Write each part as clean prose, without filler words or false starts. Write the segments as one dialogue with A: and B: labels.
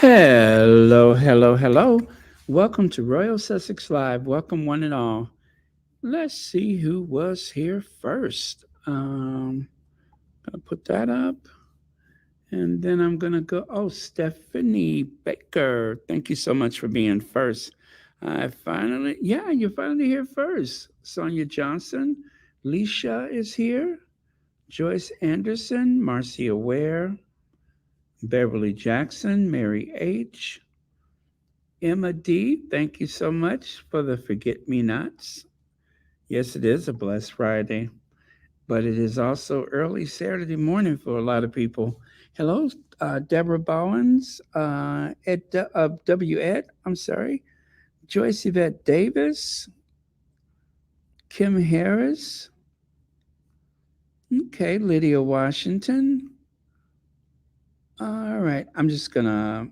A: Hello, hello, hello. Welcome to Royal Sussex Live. Welcome, one and all. Let's see who was here first. Gonna put that up, and then I'm gonna go. Oh, Stephanie Baker. Thank you so much for being first. You're finally here first. Sonia Johnson, Leisha is here. Joyce Anderson, Marcia Ware, Beverly Jackson, Mary H. Emma D, thank you so much for the forget me nots. Yes, it is a blessed Friday, but it is also early Saturday morning for a lot of people. Hello, Deborah Bowens, W. Ed, I'm sorry, Joyce Yvette Davis, Kim Harris, okay, Lydia Washington. All right, I'm just gonna.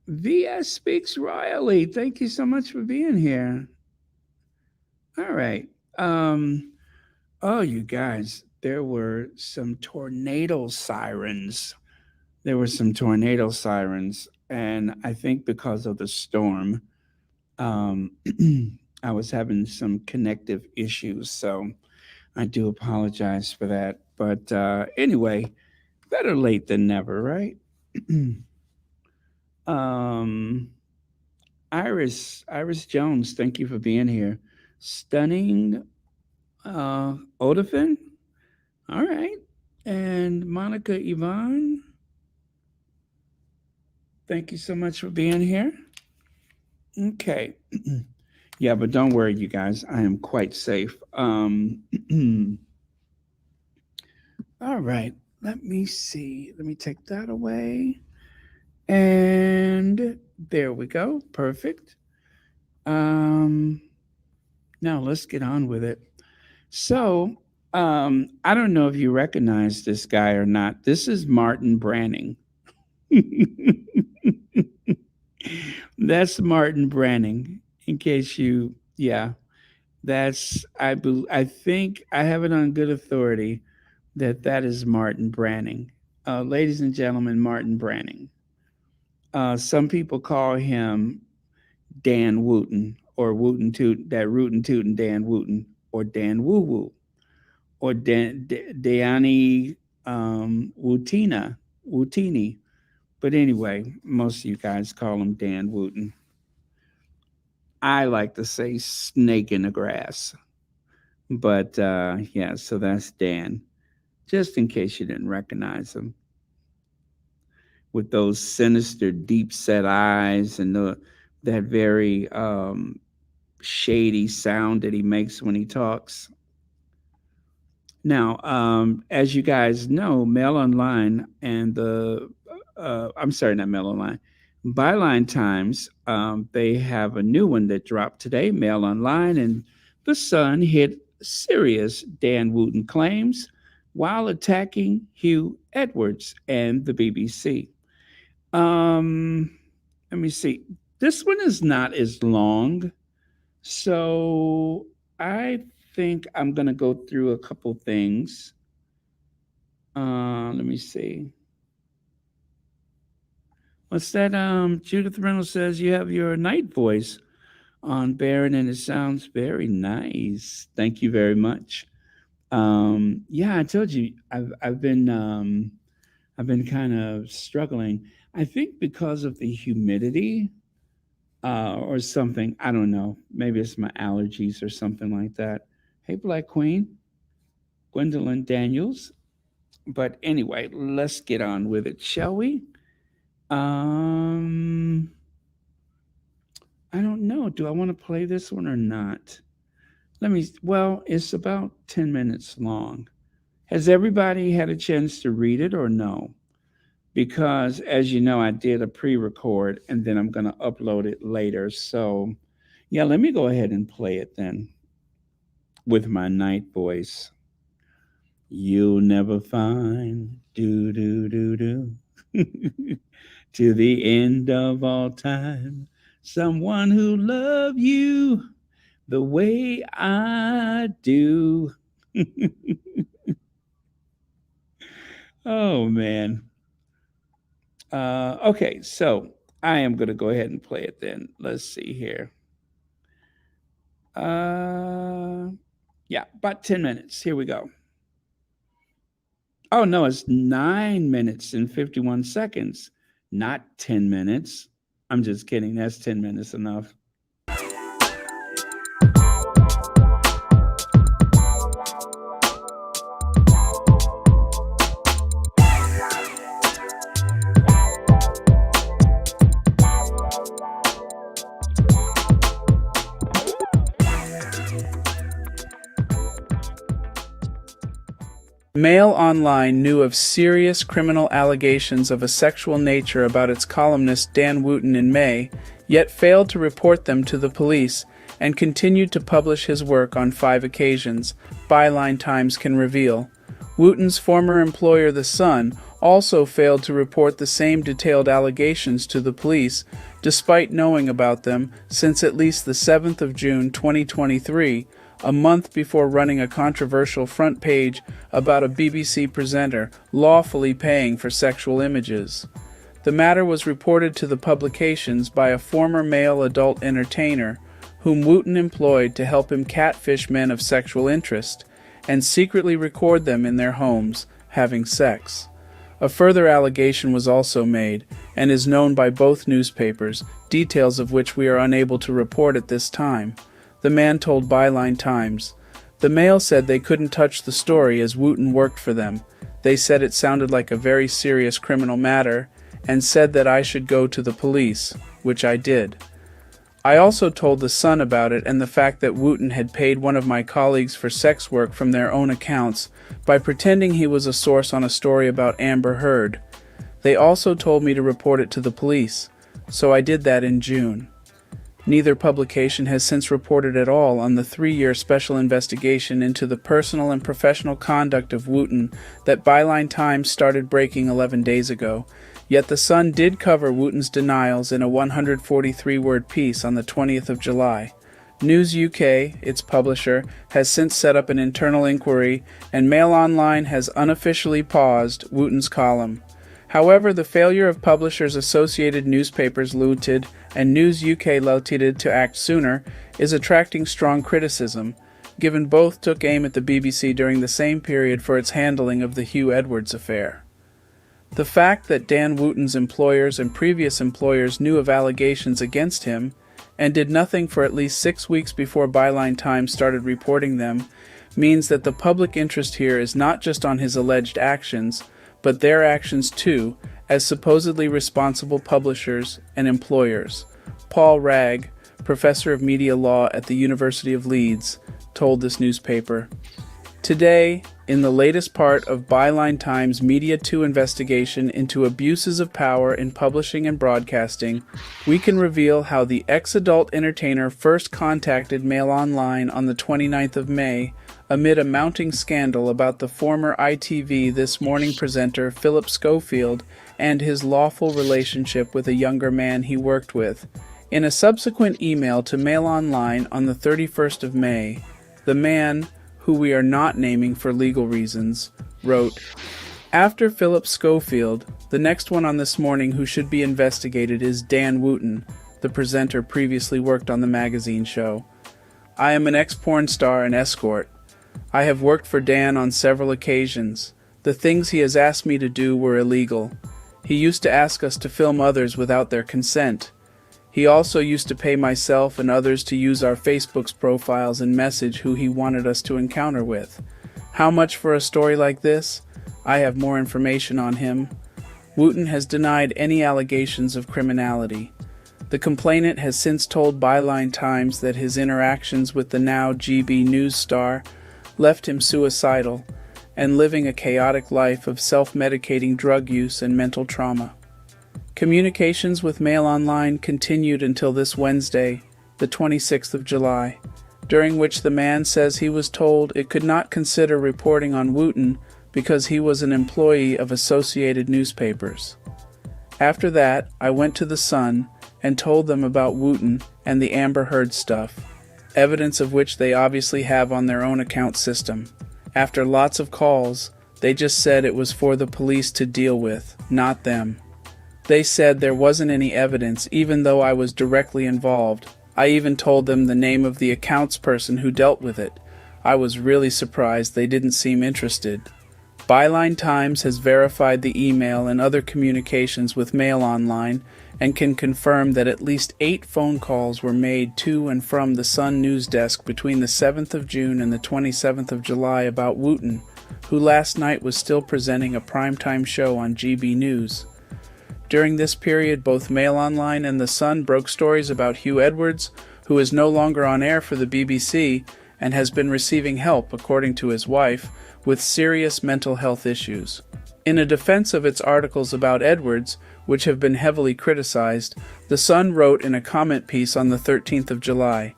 A: VS speaks royally. Thank you so much for being here. All right. Um, Oh, you guys, there were some tornado sirens. There were some tornado sirens. And I think because of the storm, um, I was having some connective issues. So I do apologize for that. But anyway, better late than never, right? um, Iris Jones, thank you for being here. Stunning Odafin. All right. And Monica Yvonne, thank you so much for being here. Okay. Yeah, but don't worry, you guys. I am quite safe. All right. Let me see. Let me take that away. And there we go. Perfect. Um, Now let's get on with it. So, I don't know if you recognize this guy or not. This is Martin Branning. That's Martin Branning. In case you, yeah, I think I have it on good authority that that is Martin Branning. Ladies and gentlemen, Martin Branning. Some people call him Dan Wooten or Wooten Toot, that Rootin' Tootin' Dan Wooten or Dan Woo Woo or Dani Wootini. But anyway, most of you guys call him Dan Wooten. I like to say snake in the grass. But yeah, so that's Dan. Just in case you didn't recognize him, with those sinister, deep set eyes and that very shady sound that he makes when he talks. Now, as you guys know, Mail Online and I'm sorry, not Mail Online, Byline Times, they have a new one that dropped today, Mail Online, and the Sun hit serious Dan Wooten claims while attacking Hugh Edwards and the BBC. Um, Let me see. This one is not as long, so I think I'm gonna go through a couple things. Let me see. What's that? Judith Reynolds says you have your night voice on Baron, and it sounds very nice. Thank you very much. Yeah, I told you I've been kind of struggling. I think because of the humidity, or something. I don't know. Maybe it's my allergies or something like that. Hey, Black Queen, Gwendolyn Daniels. But anyway, let's get on with it, shall we? Um, I don't know. Do I want to play this one or not? Well, it's about 10 minutes long. Has everybody had a chance to read it or no? Because as you know, I did a pre record and then I'm going to upload it later. So, yeah, let me go ahead and play it then with my night voice. You'll never find do do do do to the end of all time someone who love you the way I do. Oh man. Okay, so I am going to go ahead and play it then. Let's see here. Uh, yeah, about 10 minutes. Here we go. Oh, no, it's 9 minutes and 51 seconds, not 10 minutes. I'm just kidding. That's 10 minutes enough.
B: Mail Online knew of serious criminal allegations of a sexual nature about its columnist Dan Wootton in May, yet failed to report them to the police and continued to publish his work on 5 occasions, Byline Times can reveal. Wootton's former employer, The Sun, also failed to report the same detailed allegations to the police, despite knowing about them since at least the 7th of June 2023, a month before running a controversial front page about a BBC presenter lawfully paying for sexual images. The matter was reported to the publications by a former male adult entertainer whom Wootton employed to help him catfish men of sexual interest and secretly record them in their homes having sex. A further allegation was also made and is known by both newspapers, details of which we are unable to report at this time. The man told Byline Times, "The Mail said they couldn't touch the story as Wootton worked for them. They said it sounded like a very serious criminal matter and said that I should go to the police, which I did. I also told The Sun about it and the fact that Wootton had paid one of my colleagues for sex work from their own accounts by pretending he was a source on a story about Amber Heard. They also told me to report it to the police, so I did that in June." Neither publication has since reported at all on the 3-year special investigation into the personal and professional conduct of Wootton that Byline Times started breaking 11 days ago. Yet The Sun did cover Wootton's denials in a 143-word piece on the 20th of July. News UK, its publisher, has since set up an internal inquiry, and Mail Online has unofficially paused Wootton's column. However, the failure of publishers Associated Newspapers Limited and News UK Limited to act sooner is attracting strong criticism, given both took aim at the BBC during the same period for its handling of the Hugh Edwards affair. The fact that Dan Wootton's employers and previous employers knew of allegations against him and did nothing for at least 6 weeks before Byline Times started reporting them means that the public interest here is not just on his alleged actions, but their actions too, as supposedly responsible publishers and employers. Paul Ragg, professor of media law at the University of Leeds, told this newspaper, "Today, in the latest part of Byline Times' Media 2 investigation into abuses of power in publishing and broadcasting, we can reveal how the ex-adult entertainer first contacted Mail Online on the 29th of May amid a mounting scandal about the former ITV This Morning presenter Philip Schofield and his lawful relationship with a younger man he worked with. In a subsequent email to Mail Online on the 31st of May, the man, who we are not naming for legal reasons, wrote, "After Philip Schofield, the next one on This Morning who should be investigated is Dan Wootton, the presenter previously worked on the magazine show. I am an ex-porn star and escort. I have worked for Dan on several occasions. The things he has asked me to do were illegal. He used to ask us to film others without their consent. He also used to pay myself and others to use our Facebook's profiles and message who he wanted us to encounter with. How much for a story like this? I have more information on him." Wootton has denied any allegations of criminality. The complainant has since told Byline Times that his interactions with the now GB News star left him suicidal and living a chaotic life of self-medicating drug use and mental trauma. Communications with Mail Online continued until this Wednesday, the 26th of July, during which the man says he was told it could not consider reporting on Wootton because he was an employee of Associated Newspapers. After that, I went to The Sun and told them about Wootton and the Amber Heard stuff, evidence of which they obviously have on their own account system. After lots of calls, they just said it was for the police to deal with, not them. They said there wasn't any evidence, even though I was directly involved. I even told them the name of the accounts person who dealt with it. I was really surprised they didn't seem interested. Byline Times has verified the email and other communications with Mail Online and can confirm that at least 8 phone calls were made to and from the Sun news desk between the 7th of June and the 27th of July about Wootton, who last night was still presenting a primetime show on GB News. During this period, both Mail Online and the Sun broke stories about Hugh Edwards, who is no longer on air for the BBC and has been receiving help, according to his wife, with serious mental health issues. In a defense of its articles about Edwards, which have been heavily criticized, the Sun wrote in a comment piece on the 13th of July,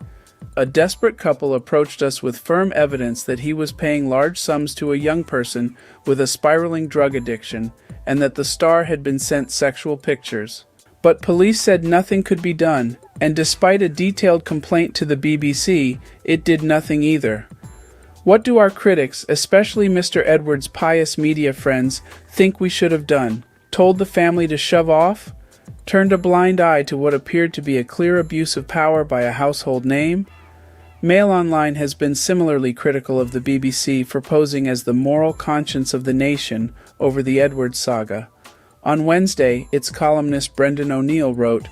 B: "A desperate couple approached us with firm evidence that he was paying large sums to a young person with a spiraling drug addiction and that the star had been sent sexual pictures. But police said nothing could be done, and despite a detailed complaint to the BBC, it did nothing either. What do our critics, especially Mr. Edwards' pious media friends, think we should have done? Told the family to shove off? Turned a blind eye to what appeared to be a clear abuse of power by a household name?" Mail Online has been similarly critical of the BBC for posing as the moral conscience of the nation over the Edwards saga. On Wednesday, its columnist Brendan O'Neill wrote,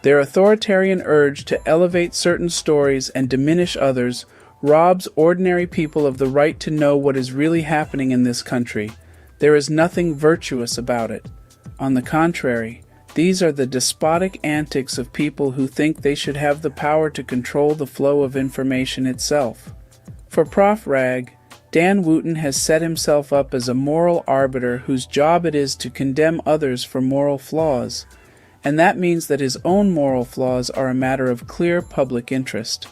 B: "Their authoritarian urge to elevate certain stories and diminish others robs ordinary people of the right to know what is really happening in this country. There is nothing virtuous about it. On the contrary, these are the despotic antics of people who think they should have the power to control the flow of information itself." For Prof. Rag, Dan Wootton has set himself up as a moral arbiter whose job it is to condemn others for moral flaws, and that means that his own moral flaws are a matter of clear public interest.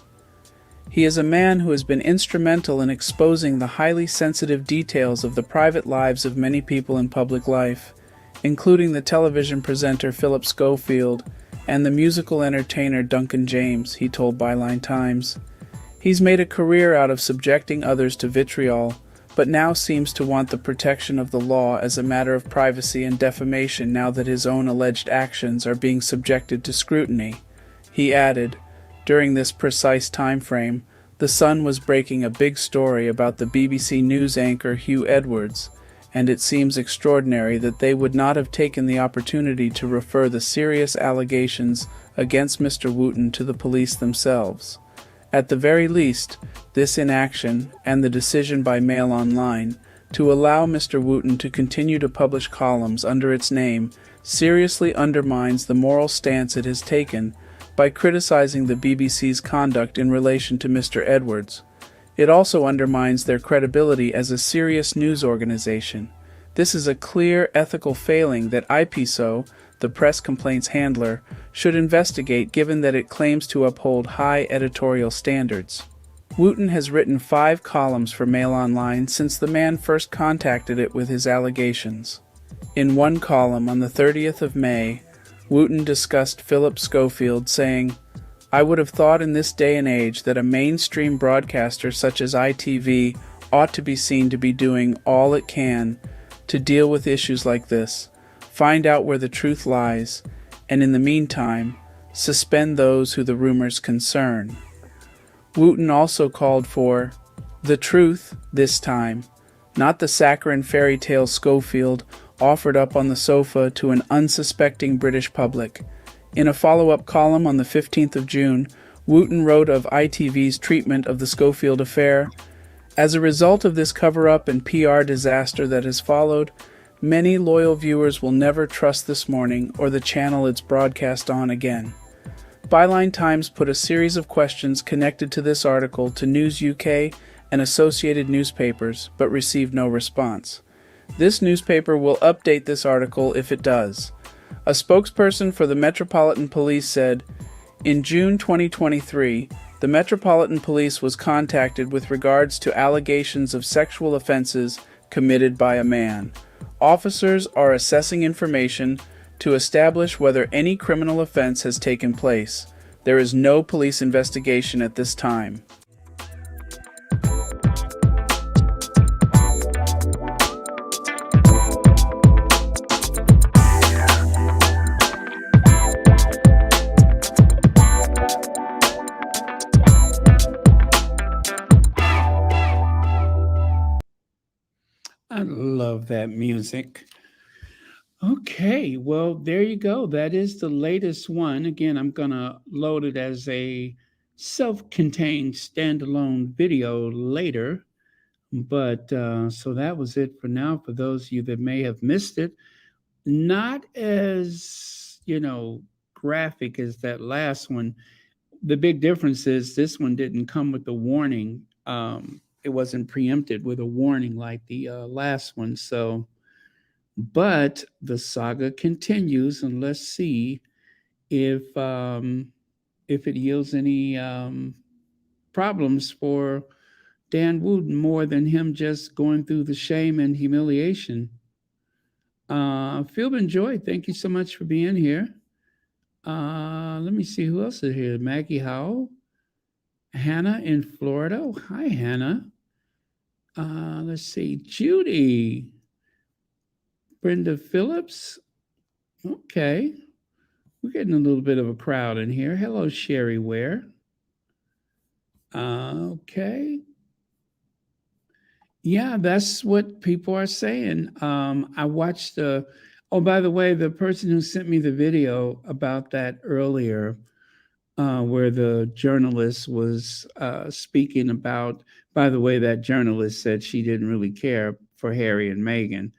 B: He is a man who has been instrumental in exposing the highly sensitive details of the private lives of many people in public life, including the television presenter Philip Schofield and the musical entertainer Duncan James, he told Byline Times. He's made a career out of subjecting others to vitriol, but now seems to want the protection of the law as a matter of privacy and defamation now that his own alleged actions are being subjected to scrutiny. He added, during this precise time frame, the Sun was breaking a big story about the BBC News anchor Hugh Edwards, and it seems extraordinary that they would not have taken the opportunity to refer the serious allegations against Mr. Wootton to the police themselves. At the very least, this inaction, and the decision by Mail Online to allow Mr. Wootton to continue to publish columns under its name, seriously undermines the moral stance it has taken by criticizing the BBC's conduct in relation to Mr. Edwards. It also undermines their credibility as a serious news organization. This is a clear ethical failing that IPSO, the press complaints handler, should investigate, given that it claims to uphold high editorial standards. Wootton has written 5 columns for Mail Online since the man first contacted it with his allegations. In one column on the 30th of May, Wootton discussed Philip Schofield, saying, "I would have thought in this day and age that a mainstream broadcaster such as ITV ought to be seen to be doing all it can to deal with issues like this, find out where the truth lies, and in the meantime, suspend those who the rumors concern." Wootton also called for the truth this time, not the saccharine fairy tale Schofield offered up on the sofa to an unsuspecting British public. In a follow-up column on the 15th of June, Wootton wrote of ITV's treatment of the Schofield affair. "As a result of this cover-up and PR disaster that has followed, many loyal viewers will never trust This Morning or the channel it's broadcast on again." Byline Times put a series of questions connected to this article to News UK and associated newspapers, but received no response. This newspaper will update this article if it does. A spokesperson for the Metropolitan Police said, "In June 2023, the Metropolitan Police was contacted with regards to allegations of sexual offenses committed by a man. Officers are assessing information to establish whether any criminal offense has taken place. There is no police investigation at this time."
A: I love that music. Okay, well, there you go. That is the latest one. Again, I'm going to load it as a self contained standalone video later. But so that was it for now. For those of you that may have missed it, not as, graphic as that last one. The big difference is this one didn't come with a warning. It wasn't preempted with a warning like the last one. So, but the saga continues, and let's see if um, if it yields any problems for Dan Wooten more than him just going through the shame and humiliation. Philbin Joy, thank you so much for being here. Let me see who else is here. Maggie Howell, Hannah in Florida. Oh, hi, Hannah. Let's see, Judy, Brenda Phillips. Okay, we're getting a little bit of a crowd in here. Hello, Sherry Ware. Okay. Yeah, that's what people are saying. I watched the. Oh, by the way, the person who sent me the video about that earlier, where the journalist was speaking about. By the way, that journalist said she didn't really care for Harry and Meghan,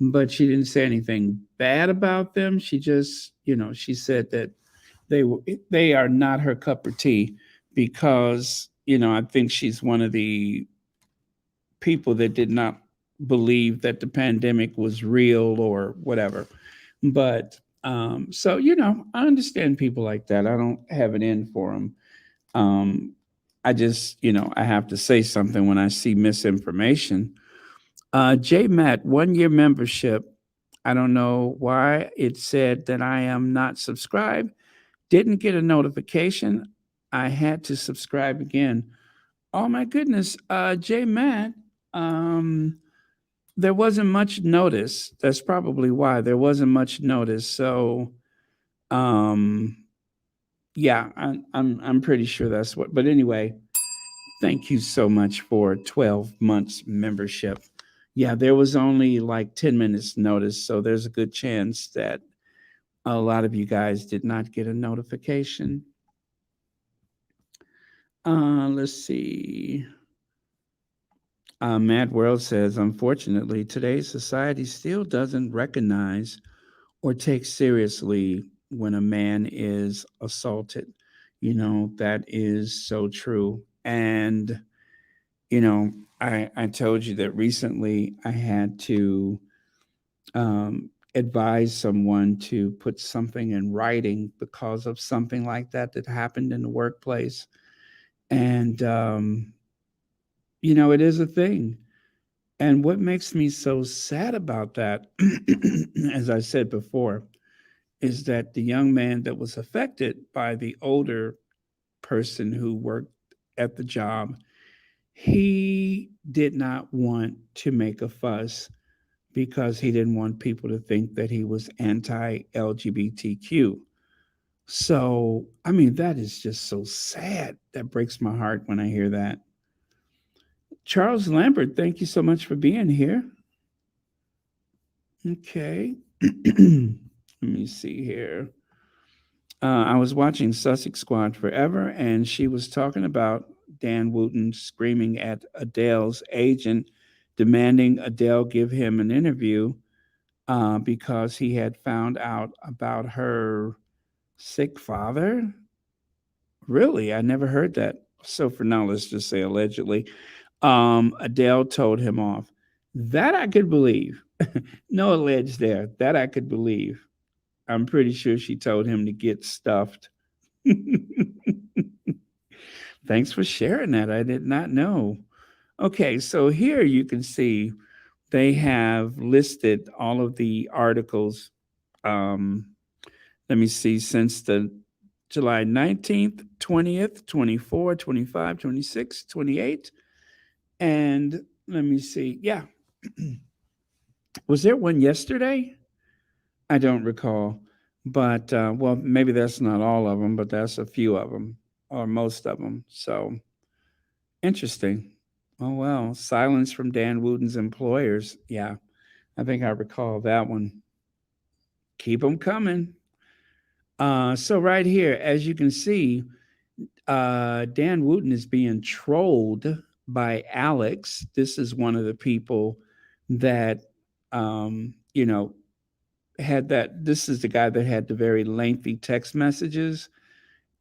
A: but she didn't say anything bad about them. She just, she said that they are not her cup of tea because I think she's one of the people that did not believe that the pandemic was real or whatever. But so I understand people like that. I don't have it in for them. Um, I just I have to say something when I see misinformation. JMAT 1 year membership. I don't know why it said that I am not subscribed. Didn't get a notification. I had to subscribe again. Oh my goodness, JMAT. Um, there wasn't much notice. That's probably why there wasn't much notice. So, um, yeah, I'm pretty sure that's what. But anyway, thank you so much for 12 months membership. Yeah, there was only like 10 minutes notice, so there's a good chance that a lot of you guys did not get a notification. Let's see. Mad World says, unfortunately, today's society still doesn't recognize or take seriously when a man is assaulted. That is so true. And, you know, I told you that recently I had to advise someone to put something in writing because of something like that happened in the workplace. And, it is a thing. And what makes me so sad about that, as I said before, is that the young man that was affected by the older person who worked at the job, he did not want to make a fuss because he didn't want people to think that he was anti LGBTQ. So, I mean, that is just so sad. That breaks my heart when I hear that. Charles Lambert, thank you so much for being here. Okay. Let me see here. I was watching Sussex Squad Forever, and she was talking about Dan Wooten screaming at Adele's agent, demanding Adele give him an interview because he had found out about her sick father. Really? I never heard that. So for now, let's just say allegedly. Adele told him off. That I could believe. No alleged there. That I could believe. I'm pretty sure she told him to get stuffed. Thanks for sharing that. I did not know. Okay, so here you can see they have listed all of the articles. Um, Let me see, since the July 19th, 20th, 24, 25, 26, 28. And let me see. Yeah. Was there one yesterday? I don't recall. But, well, maybe that's not all of them, but that's a few of them or most of them. So interesting. Oh well, silence from Dan Wooten's employers. Yeah, I think I recall that one. Keep them coming. So right here, as you can see, Dan Wooten is being trolled by Alex. This is one of the people that, you know, had that. This is the guy that had the very lengthy text messages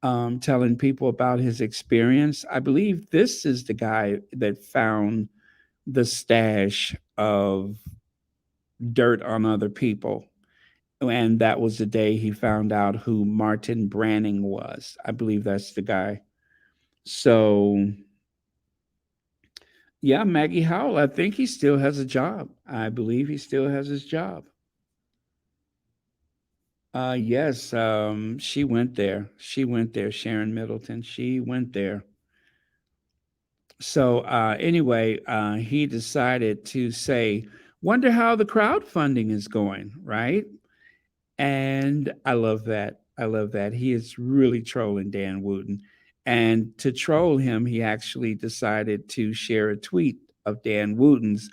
A: telling people about his experience. I believe this is the guy that found the stash of dirt on other people. And that was the day he found out who Martin Branning was. I believe that's the guy. So, yeah, Maggie Howell, I think he still has a job. I believe he still has his job. Yes, she went there. She went there, Sharon Middleton. She went there. So, anyway, he decided to say, wonder how the crowdfunding is going, right? And I love that. I love that. He is really trolling Dan Wooten. And to troll him, he actually decided to share a tweet of Dan Wooten's.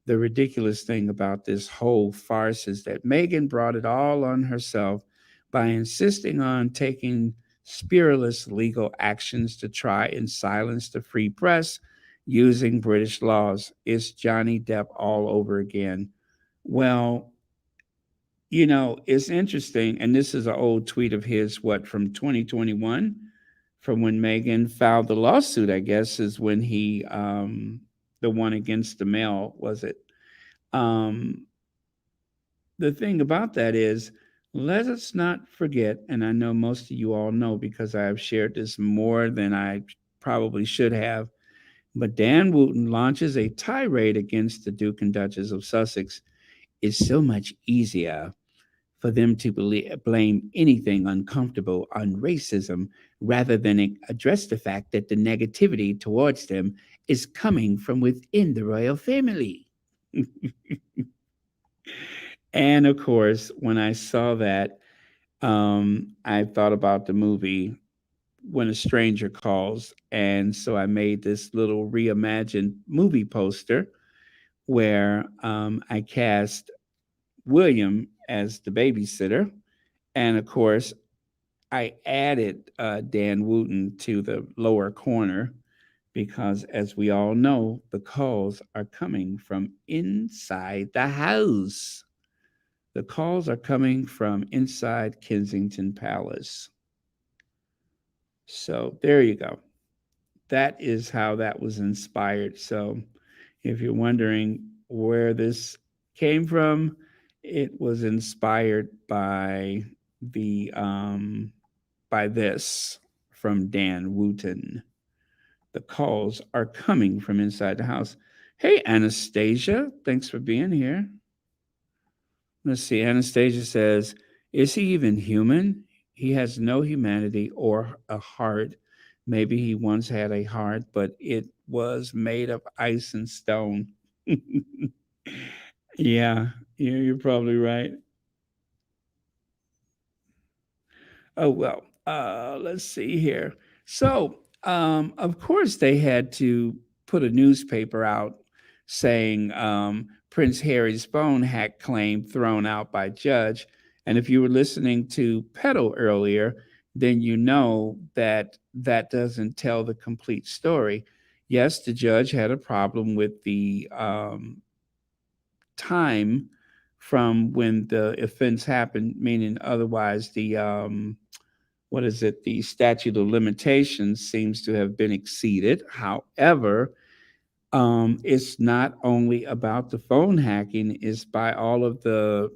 A: The ridiculous thing about this whole farce is that Megan brought it all on herself by insisting on taking spurulous legal actions to try and silence the free press using British laws. It's Johnny Depp all over again. Well, it's interesting, and this is an old tweet of his, what, from 2021, from when Megan filed the lawsuit, I guess, is when the one against the mail, was it? Um, the thing about that is, let us not forget, and I know most of you all know because I have shared this more than I probably should have, but Dan Wooten launches a tirade against the Duke and Duchess of Sussex. It's so much easier for them to blame anything uncomfortable on racism rather than address the fact that the negativity towards them is coming from within the royal family. And of course, when I saw that, I thought about the movie When a Stranger Calls. And so I made this little reimagined movie poster where I cast William as the babysitter. And of course, I added Dan Wooten to the lower corner because, as we all know, the calls are coming from inside the house. The calls are coming from inside Kensington Palace. So there you go. That is how that was inspired. So if you're wondering where this came from, it was inspired the by this from Dan Wooten. The calls are coming from inside the house. Hey, Anastasia, thanks for being here. Let's see. Anastasia says, is he even human? He has no humanity or a heart. Maybe he once had a heart, but it was made of ice and stone. Yeah, you're probably right. Oh, well, let's see here. So, of course, they had to put a newspaper out saying Prince Harry's phone hack claim thrown out by judge. And if you were listening to Petal earlier, then you know that that doesn't tell the complete story. Yes, the judge had a problem with the time from when the offense happened, meaning otherwise the what is it? The statute of limitations seems to have been exceeded. However, it's not only about the phone hacking; it's by all of the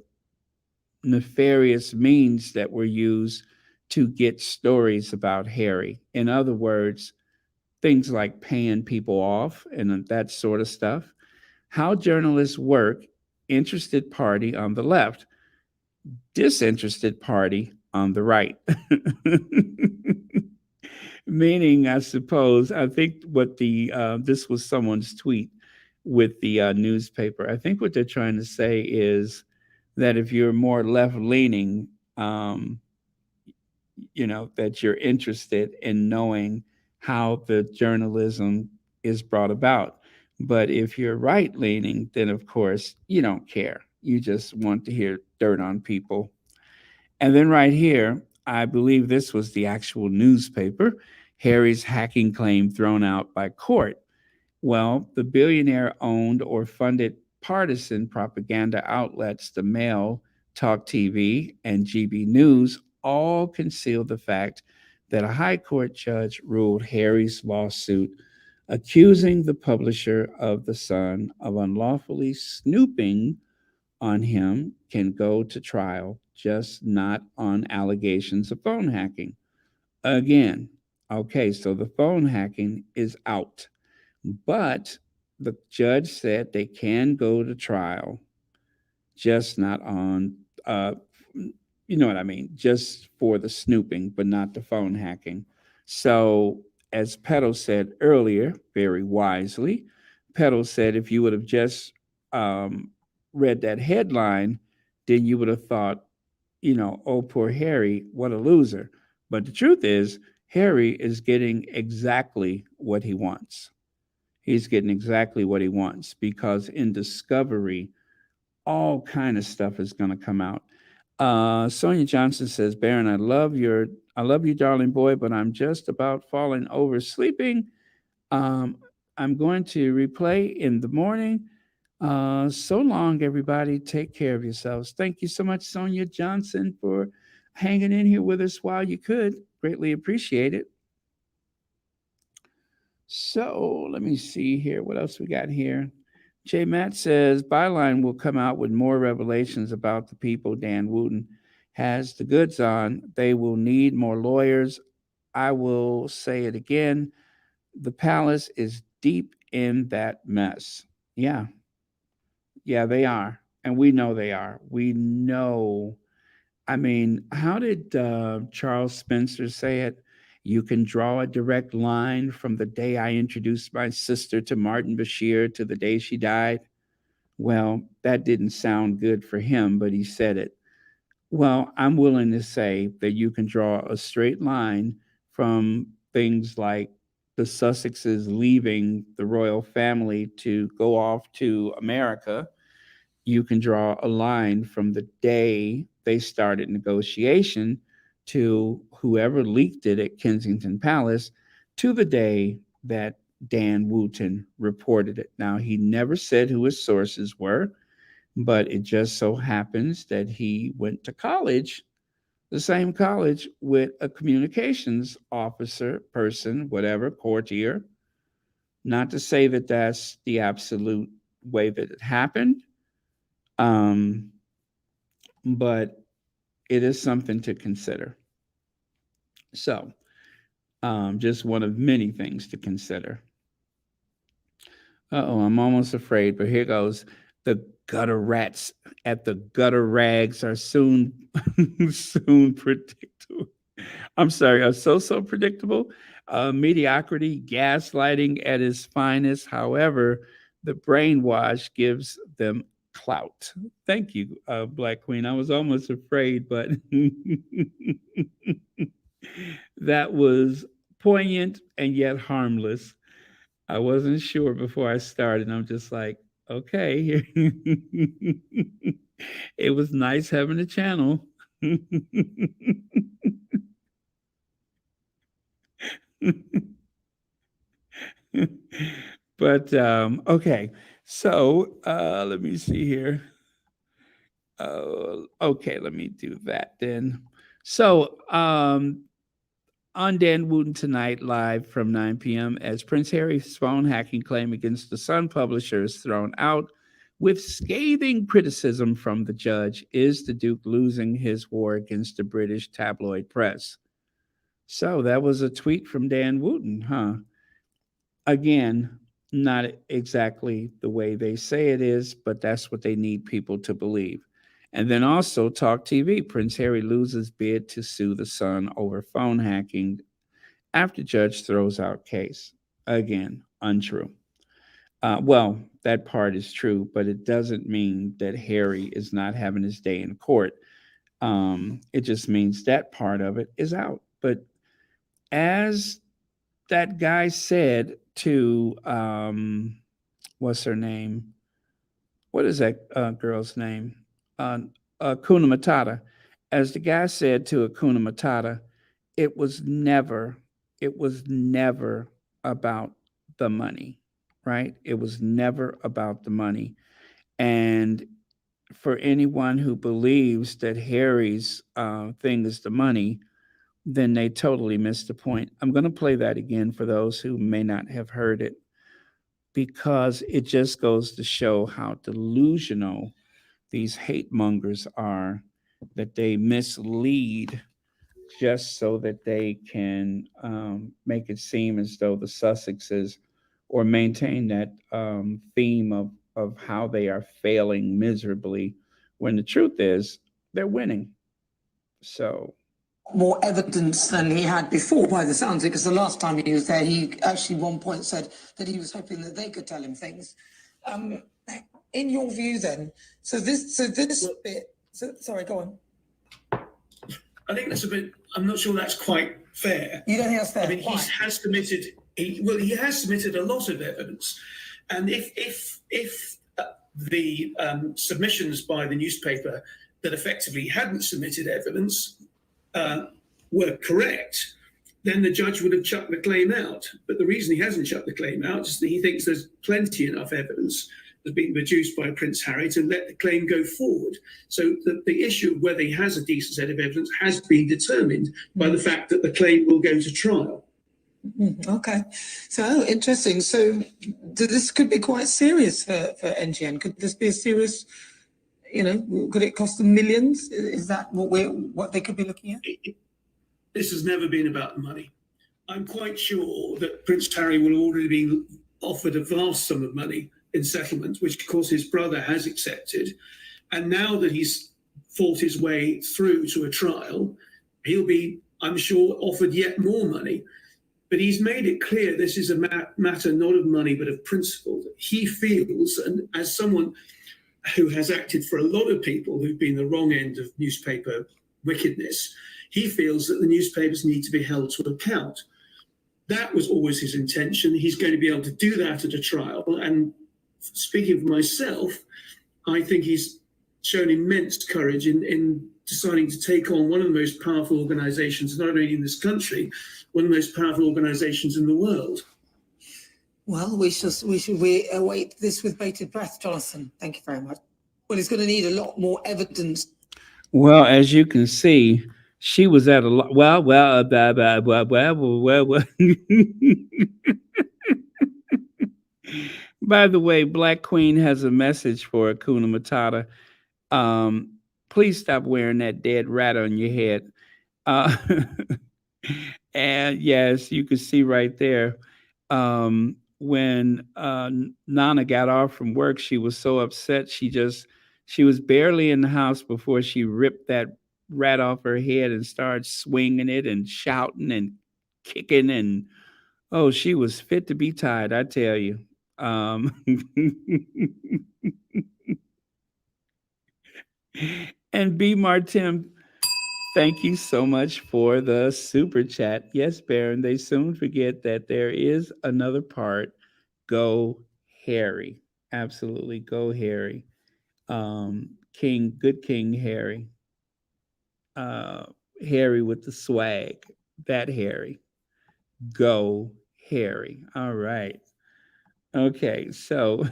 A: nefarious means that were used to get stories about Harry. In other words, things like paying people off and that sort of stuff. How journalists work, interested party on the left, disinterested party on the right. Meaning, I suppose, I think what this was someone's tweet with the newspaper. I think what they're trying to say is that if you're more left leaning, um, that you're interested in knowing how the journalism is brought about. But if you're right leaning, then of course you don't care. You just want to hear dirt on people. And then right here, I believe this was the actual newspaper. Harry's hacking claim thrown out by court. Well, the billionaire owned or funded partisan propaganda outlets, the Mail, Talk TV, and GB News, all concealed the fact that a high court judge ruled Harry's lawsuit accusing the publisher of The Sun of unlawfully snooping on him can go to trial, just not on allegations of phone hacking. Again, okay, so the phone hacking is out, but the judge said they can go to trial, just not on, uh, you know what I mean, just for the snooping, but not the phone hacking. So, as Petal said earlier, very wisely, Petal said if you would have just um, read that headline, then you would have thought, oh, poor Harry, what a loser. But the truth is, Harry is getting exactly what he wants. He's getting exactly what he wants because in Discovery, all kind of stuff is going to come out. Sonia Johnson says, Baron, I love you, darling boy, but I'm just about falling over sleeping. Um, I'm going to replay in the morning. So long, everybody. Take care of yourselves. Thank you so much, Sonia Johnson, for hanging in here with us while you could. Greatly appreciate it. So let me see here. What else we got here? J. Matt says Byline will come out with more revelations about the people Dan Wooten has the goods on. They will need more lawyers. I will say it again. The palace is deep in that mess. Yeah, yeah, they are. And we know they are. We know. I mean, how did Charles Spencer say it? You can draw a direct line from the day I introduced my sister to Martin Bashir to the day she died. Well, that didn't sound good for him, but he said it. Well, I'm willing to say that you can draw a straight line from things like the Sussexes leaving the royal family to go off to America. You can draw a line from the day they started negotiation to whoever leaked it at Kensington Palace to the day that Dan Wootton reported it. Now, he never said who his sources were, but it just so happens that he went to college, the same college, with a communications officer, person, whatever, courtier. Not to say that that's the absolute way that it happened, um, but it is something to consider. So, just one of many things to consider. Oh, I'm almost afraid, but here goes. The gutter rats at the gutter rags are soon, soon predictable. I'm sorry, are so predictable. Mediocrity, gaslighting at its finest. However, the brainwash gives them clout. Thank you, Black Queen. I was almost afraid, but that was poignant and yet harmless. I wasn't sure before I started. I'm just like, okay. It was nice having a channel. But okay. So let me see here. Okay, let me do that then. So on Dan Wooten tonight, live from 9 p.m., as Prince Harry's phone hacking claim against the Sun publisher is thrown out with scathing criticism from the judge. Is the Duke losing his war against the British tabloid press? So that was a tweet from Dan Wooten, huh? Again, not exactly the way they say it is, but that's what they need people to believe. And then also Talk TV. Prince Harry loses bid to sue the Sun over phone hacking after judge throws out case. Again, untrue. Well, that part is true, but it doesn't mean that Harry is not having his day in court. It just means that part of it is out. But as that guy said to what's her name? What is that girl's name? Uh, Kuna Matata. As the guy said to Akuna Matata, it was never, it was never about the money, right? It was never about the money. And for anyone who believes that Harry's thing is the money, then they totally missed the point. I'm going to play that again for those who may not have heard it because it just goes to show how delusional these hate mongers are, that they mislead just so that they can make it seem as though the Sussexes or maintain that theme of how they are failing miserably when the truth is they're winning. So,
C: more evidence than he had before, by the sounds of it, because the last time he was there, he actually one point said that he was hoping that they could tell him things. Um, in your view, then, so this bit. Sorry, go on.
D: I think that's a bit. I'm not sure that's quite fair.
C: You don't think that's fair?
D: I mean, he has submitted. He has submitted a lot of evidence, and if the submissions by the newspaper that effectively hadn't submitted evidence were correct, then the judge would have chucked the claim out. But the reason he hasn't chucked the claim out is that he thinks there's plenty enough evidence that's been produced by Prince Harry to let the claim go forward. So the issue of whether he has a decent set of evidence has been determined by the fact that the claim will go to trial.
C: Okay, so interesting. So this could be quite serious for NGN. Could this be a serious, could it cost them millions? Is that what they could be looking at?
D: This has never been about the money. I'm quite sure that Prince Harry will already be offered a vast sum of money in settlement, which of course his brother has accepted. And now that he's fought his way through to a trial, he'll be, I'm sure, offered yet more money. But he's made it clear this is a matter not of money, but of principle. He feels, and as someone who has acted for a lot of people who've been the wrong end of newspaper wickedness, he feels that the newspapers need to be held to account. That was always his intention. He's going to be able to do that at a trial. And speaking for myself, I think he's shown immense courage in deciding to take on one of the most powerful organizations, not only in this country, one of the most powerful organizations in the world.
C: Well, we await this with bated breath, Jonathan. Thank you very much. Well, he's going to need a lot more evidence.
A: well, as you can see, she was at a lot. Well. By the way, Black Queen has a message for Akuna Matata. Please stop wearing that dead rat on your head. Uh, and yes, you can see right there. When Nana got off from work, she was so upset. She was barely in the house before she ripped that rat off her head and started swinging it and shouting and kicking, and oh, she was fit to be tied, I tell you. Um, and B. Martin, thank you so much for the super chat. Yes, Baron, they soon forget that there is another part. Go Harry. Absolutely. Go Harry. Good King Harry. Uh, Harry with the swag. That Harry. Go Harry. All right. Okay, so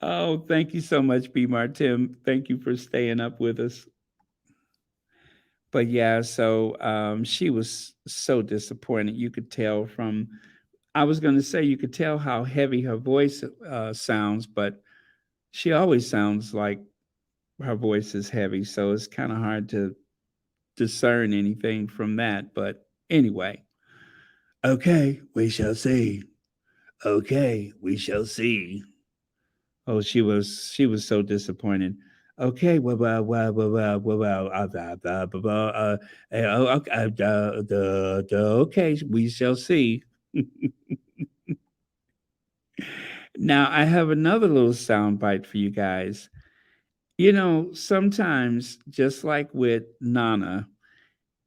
A: oh, thank you so much, B. Martin. Thank you for staying up with us. But yeah, so she was so disappointed. You could tell from, I was going to say, you could tell how heavy her voice sounds, but she always sounds like her voice is heavy. So it's kind of hard to discern anything from that. But anyway, okay, we shall see. Okay, we shall see. Oh, she was so disappointed. Okay, okay, we shall see. Now I have another little sound bite for you guys. Sometimes, just like with Nana,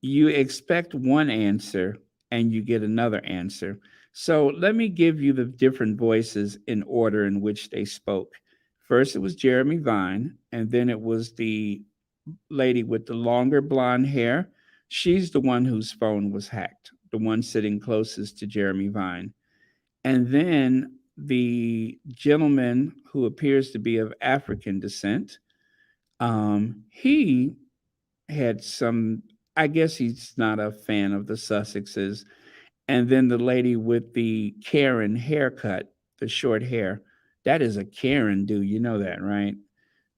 A: you expect one answer and you get another answer. So let me give you the different voices in order in which they spoke. First, it was Jeremy Vine, and then it was the lady with the longer blonde hair. She's the one whose phone was hacked, the one sitting closest to Jeremy Vine. And then the gentleman who appears to be of African descent, he had some, I guess he's not a fan of the Sussexes. And then the lady with the Karen haircut, the short hair, that is a Karen, do you know that, right?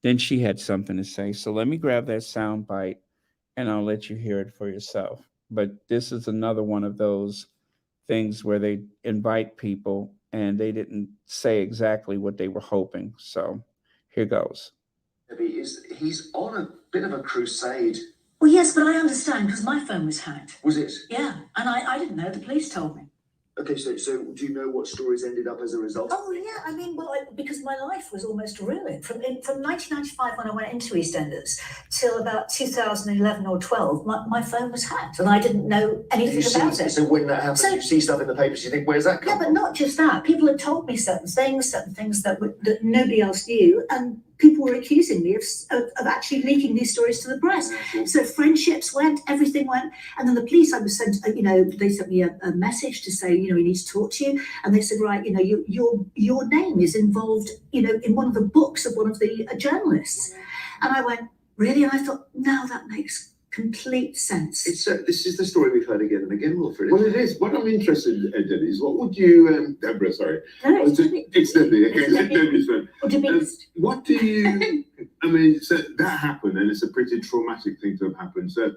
A: Then she had something to say. So let me grab that sound bite and I'll let you hear it for yourself. But this is another one of those things where they invite people and they didn't say exactly what they were hoping. So here goes.
E: He's on a bit of a crusade.
F: Well, yes, but I understand because my phone was hacked.
E: Was it?
F: Yeah, and I didn't know. The police told me.
E: Okay, so do you know what stories ended up as a result?
F: Oh, yeah, I mean, well, because my life was almost ruined. From 1995, when I went into EastEnders, till about 2011 or 12, my phone was hacked and I didn't know anything about it.
E: So when that happens, you see stuff in the papers, you think, where's that come
F: from? Yeah, but
E: from?
F: not just that. People had told me certain things that nobody else knew, and people were accusing me of actually leaking these stories to the press. So friendships went, everything went, and then the police, I was sent, they sent me a message to say, we need to talk to you, and they said, right, your name is involved, in one of the books of one of the journalists, and I went, really? And I thought, no, that makes complete sense.
E: This is the story we've heard again and again, Wilfred.
G: Well, it is. What I'm interested in, Debbie, is what would you, Deborah, sorry.
F: No,
G: it's Debbie. Okay, let Debbie spend. What do you, I mean, so that happened and it's a pretty traumatic thing to have happened. So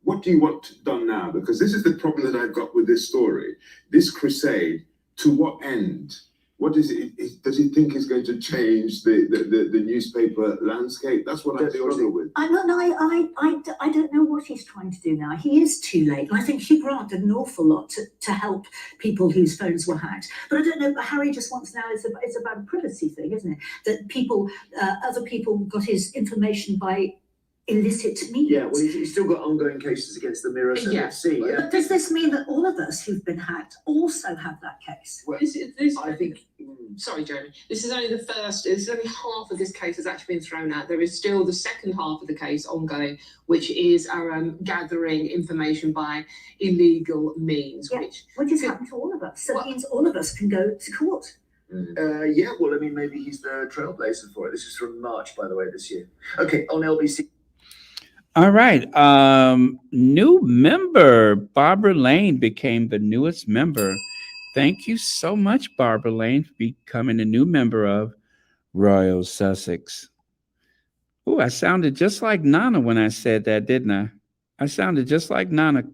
G: what do you want done now? Because this is the problem that I've got with this story. This crusade, to what end? What is it? Does he think is going to change the newspaper landscape? That's what I struggle with.
F: I don't know what he's trying to do now. He is too late. And I think Hugh Grant did an awful lot to help people whose phones were hacked. But I don't know, Harry just wants now, it's about a privacy thing, isn't it? That other people got his information by illicit means.
E: Yeah, well, he's still got ongoing cases against the Mirror, so let's see. Yeah.
F: But does this mean that all of us who've been hacked also have that case?
E: Well, I think.
H: Sorry, Jeremy. This is only the first. This is only half of this case has actually been thrown out. There is still the second half of the case ongoing, which is gathering information by illegal means.
F: Yeah, which has happened to all of us. So it means all of us can go to court.
E: Yeah, well, I mean, maybe he's the trailblazer for it. This is from March, by the way, this year. Okay, on LBC.
A: All right. New member, Barbara Lane became the newest member. Thank you so much, Barbara Lane, for becoming a new member of Royal Sussex. Oh, I sounded just like Nana when I said that, didn't I? I sounded just like Nana.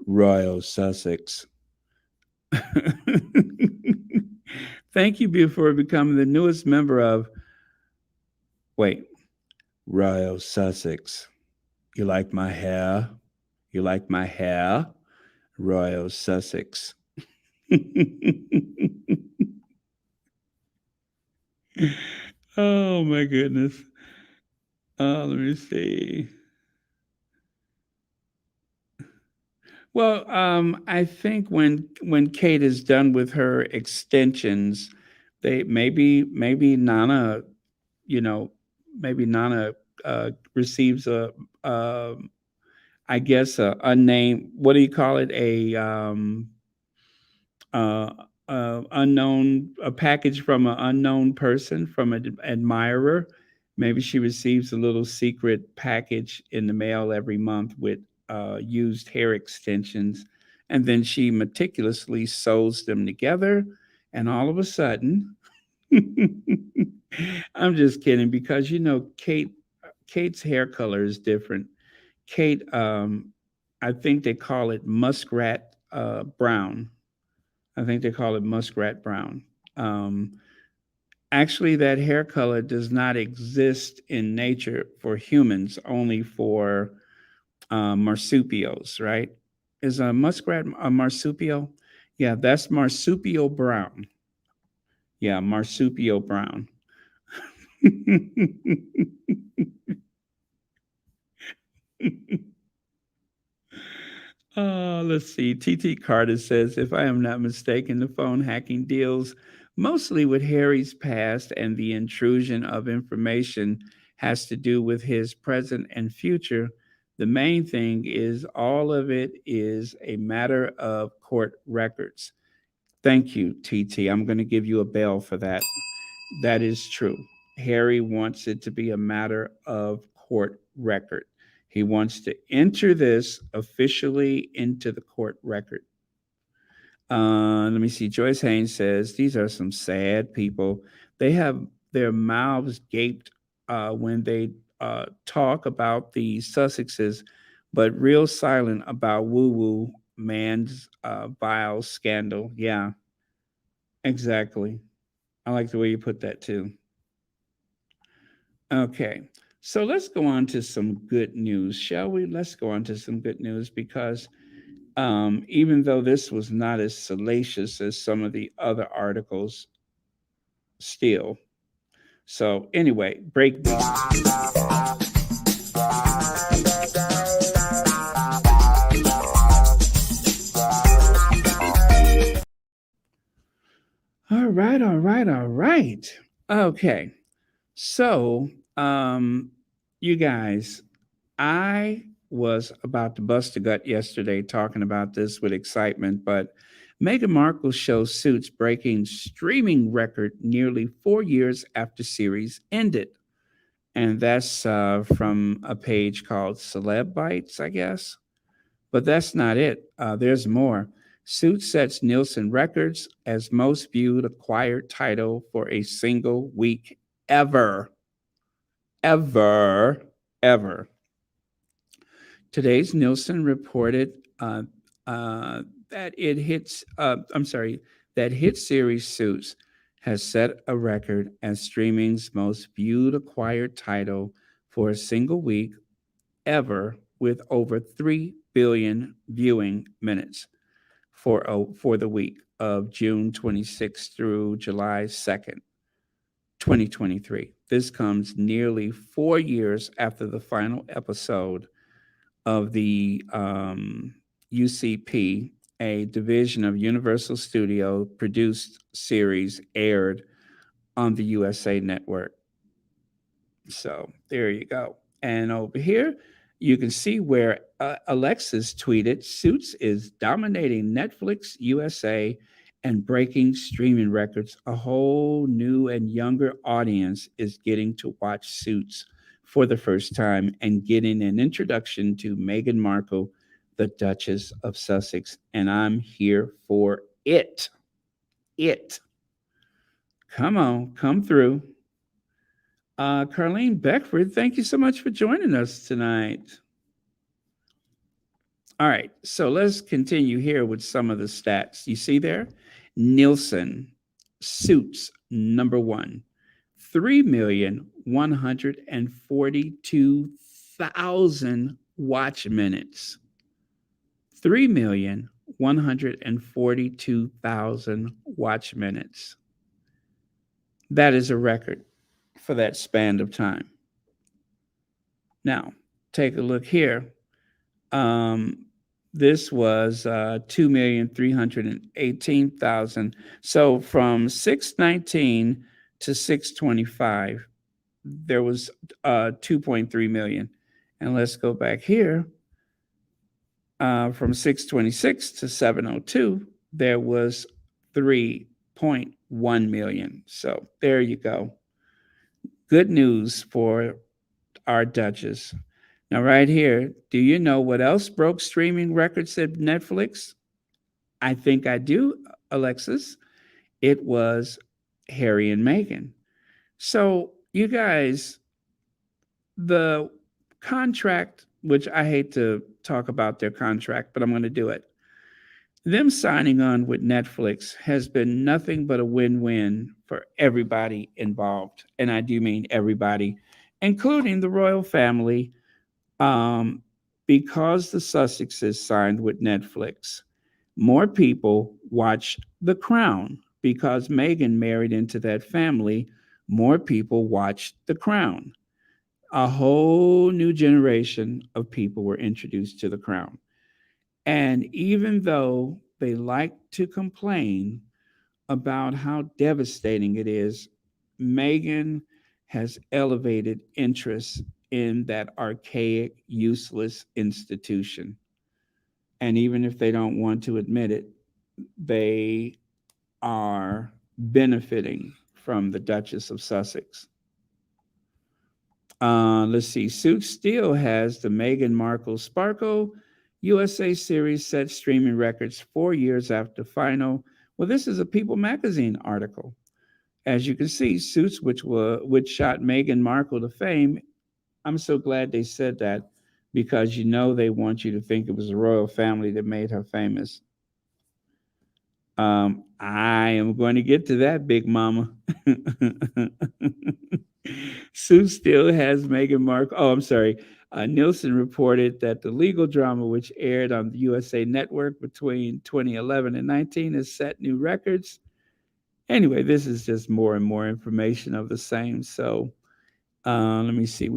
A: Royal Sussex. Thank you for becoming the newest member of, Royal Sussex. You like my hair? You like my hair? Royal Sussex. Oh my goodness. Let me see. Well, I think when Kate is done with her extensions, they maybe Nana, maybe Nana receives a I guess a unnamed, what do you call it? A package from an unknown person, from an admirer. Maybe she receives a little secret package in the mail every month with used hair extensions, and then she meticulously sews them together, and all of a sudden, I'm just kidding, because Kate's hair color is different. Kate, I think they call it muskrat brown. I think they call it muskrat brown. Actually, that hair color does not exist in nature for humans, only for marsupials, right? Is a muskrat a marsupial? Yeah, that's marsupial brown. Yeah, marsupial brown. Let's see. TT Carter says, if I am not mistaken, the phone hacking deals mostly with Harry's past, and the intrusion of information has to do with his present and future. The main thing is all of it is a matter of court records. Thank you, TT. I'm going to give you a bell for that. That is true. Harry wants it to be a matter of court record. He wants to enter this officially into the court record. Let me see. Joyce Haynes says, these are some sad people. They have their mouths gaped when they talk about the Sussexes, but real silent about woo woo man's vile scandal. Yeah, exactly. I like the way you put that too. Okay, so let's go on to some good news, shall we? Let's go on to some good news because even though this was not as salacious as some of the other articles, still. So, anyway, break beat. All right, all right, all right. Okay. So, you guys, I was about to bust a gut yesterday talking about this with excitement, but Meghan Markle's show Suits breaking streaming record nearly 4 years after series ended. And that's from a page called Celeb Bites, I guess. But that's not it. There's more. Suits sets Nielsen records as most viewed acquired title for a single week ever. Ever. Ever. Today's Nielsen reported that it hits. That hit series Suits has set a record as streaming's most viewed acquired title for a single week ever, with over 3 billion viewing minutes for the week of June 26th through July 2nd, 2023. This comes nearly 4 years after the final episode of the UCP, a division of Universal Studio produced series, aired on the USA Network. So there you go. And over here, you can see where Alexis tweeted, Suits is dominating Netflix USA and breaking streaming records. A whole new and younger audience is getting to watch Suits for the first time and getting an introduction to Meghan Markle, the Duchess of Sussex. And I'm here for it. Come on, come through. Carlene Beckford, thank you so much for joining us tonight. All right, so let's continue here with some of the stats. You see there? Nielsen, Suits, number one, 3,142,000 watch minutes. 3,142,000 watch minutes. That is a record for that span of time. Now, take a look here. This was 2,318,000. So from 619 to 625, there was 2.3 million. And let's go back here. From 626 to 702, there was 3.1 million. So there you go. Good news for our Duchess. Now, right here, do you know what else broke streaming records at Netflix? I think I do, Alexis. It was Harry and Meghan. So, you guys, the contract, which I hate to talk about their contract, but I'm going to do it. Them signing on with Netflix has been nothing but a win-win for everybody involved. And I do mean everybody, including the royal family. Because the Sussexes signed with Netflix, more people watch The Crown. Because Meghan married into that family, more people watched The Crown. A whole new generation of people were introduced to The Crown. And even though they like to complain about how devastating it is, Meghan has elevated interest in that archaic, useless institution. And even if they don't want to admit it, they are benefiting from the Duchess of Sussex. Let's see. Suits still has the Meghan Markle Sparkle USA series set streaming records 4 years after final. Well, this is a People magazine article. As you can see, Suits, which shot Meghan Markle to fame, I'm so glad they said that because they want you to think it was the royal family that made her famous. I am going to get to that, Big Mama. Sue still has Meghan Markle. Oh, I'm sorry. Nielsen reported that the legal drama, which aired on the USA Network between 2011 and 19, has set new records. Anyway, this is just more and more information of the same. So let me see.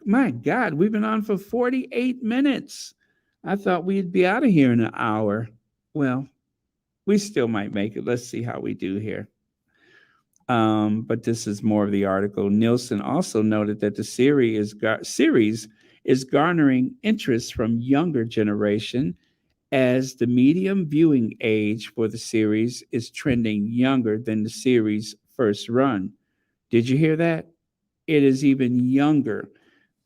A: My God, we've been on for 48 minutes. I thought we'd be out of here in an hour. Well, we still might make it. Let's see how we do here. But this is more of the article. Nielsen also noted that the series is garnering interest from younger generation as the median viewing age for the series is trending younger than the series' first run. Did you hear that? It is even younger.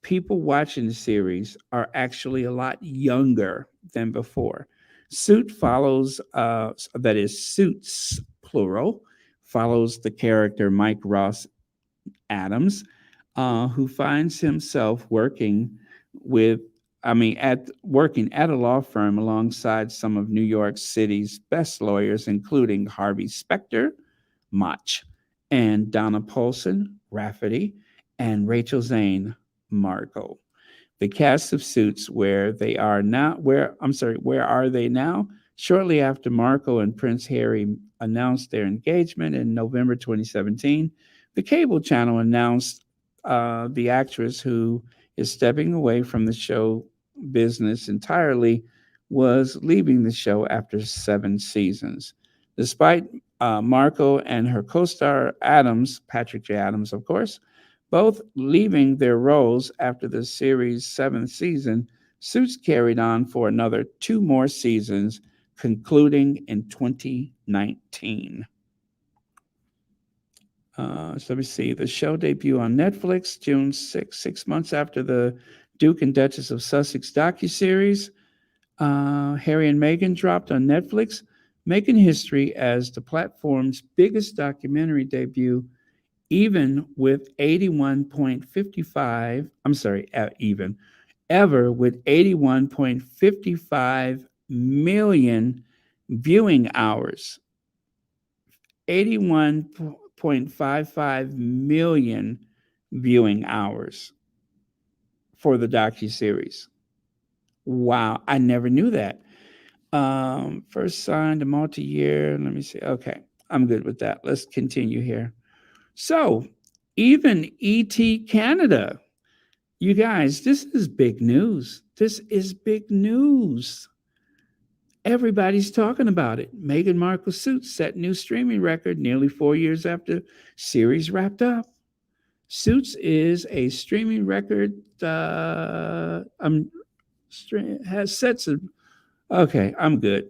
A: People watching the series are actually a lot younger than before. Suits, plural, follows the character Mike Ross Adams, who finds himself working at a law firm alongside some of New York City's best lawyers, including Harvey Specter, Mach, and Donna Paulson, Rafferty, and Rachel Zane, Margot. The cast of Suits, where are they now? Shortly after Markle and Prince Harry announced their engagement in November 2017, the cable channel announced the actress who is stepping away from the show business entirely was leaving the show after 7 seasons. Despite Markle and her co-star Adams, Patrick J. Adams, of course, both leaving their roles after the series' 7th season, Suits carried on for another 2 more seasons, concluding in 2019. So let me see. The show debuted on Netflix June 6 months after the Duke and Duchess of Sussex docuseries. Harry and Meghan dropped on Netflix, making history as the platform's biggest documentary debut, even with 81.55 million viewing hours. 81.55 million viewing hours for the docuseries. Wow, I never knew that. First signed a multi-year. Let me see. Okay, I'm good with that. Let's continue here. So, even ET Canada, you guys, this is big news. This is big news. Everybody's talking about it. Meghan Markle's Suits set new streaming record nearly 4 years after series wrapped up. Suits is a streaming record. Has sets of. Okay, I'm good.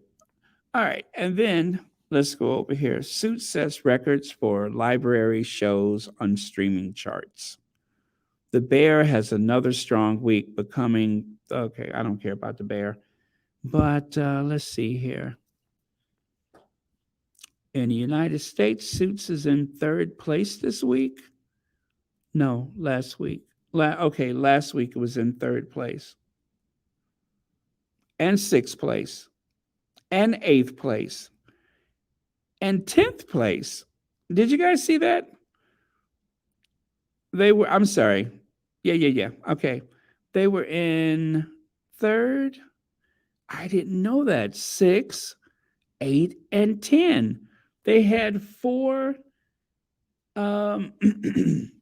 A: All right, and then let's go over here. Suits sets records for library shows on streaming charts. The Bear has another strong week, becoming okay. I don't care about the Bear, but let's see here. In the United States, Suits is in 3rd place this week. No, last week. Last week it was in 3rd place. And 6th place. And 8th place. And 10th place. Did you guys see that? I'm sorry. Yeah. Okay. They were in 3rd. I didn't know that. 6, 8, and 10. They had 4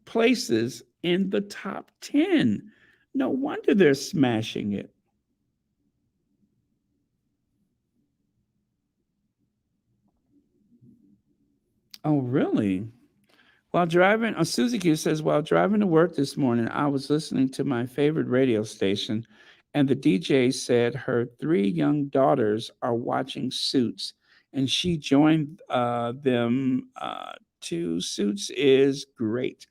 A: places in the top 10. No wonder they're smashing it. Oh, really? While driving, Susie Q says, while driving to work this morning, I was listening to my favorite radio station, and the DJ said her three young daughters are watching Suits, and she joined them to Suits is great.